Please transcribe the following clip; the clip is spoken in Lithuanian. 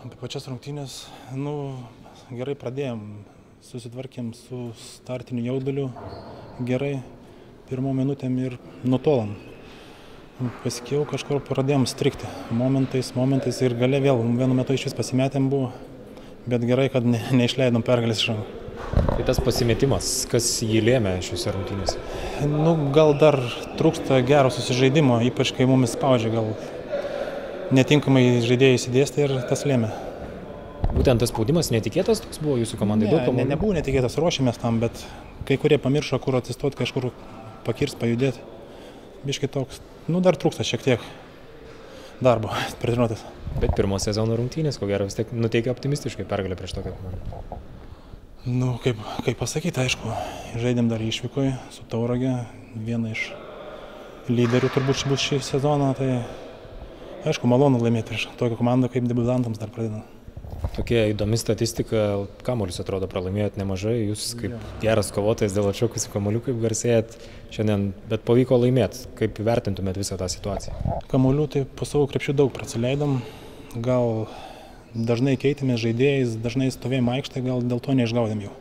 Apie pačias rungtynės, gerai pradėjom, susitvarkėm su startiniu jauduliu gerai, pirmom minutėm ir nutolom. Pasikėjau, kažkur pradėjom strikti momentais ir gale vėl vienu metu iš vis pasimetėm buvo, bet gerai, kad neišleidom pergalės iš rankų. Tai tas pasimetimas, kas jį lėmė šiuose rungtynėse? Gal dar trūksta gero susižaidimo, ypač kai mumis spaudžia, gal netinkamai žaidėjai įsidėstė ir tas lėmė. Būtent tas spaudimas netikėtas toks buvo jūsų komandai? Nebuvo netikėtas, ruošėmės tam, bet kai kurie pamiršo, kur atsistoti, kažkur pakirst, pajudėti. Biškai toks, dar trūksta šiek tiek darbo treniruotės. Bet pirmo sezono rungtynės, ko gero, vis tiek nuteikia optimistiškai pergalę prieš tokią komandą. Kaip pasakyti, aišku, žaidėm dar išvykoje su Taurage, viena iš lyderių turbūt bus šį sezoną, tai aišku, malonu laimėti prieš tokią komandą kaip debiutantams dar pradedant. Tokia įdomi statistika, kamuolius atrodo pralaimėjot nemažai, jūs kaip geras kovotojas dėl atšokusių kamuolių, kaip garsėjat šiandien, bet pavyko laimėti. Kaip vertintumėt visą tą situaciją? Kamuolių tai po savo krepšių daug prasileidom, gal dažnai keitėmės žaidėjais, dažnai stovėjom aikštėje, gal dėl to neišgaudėm jų.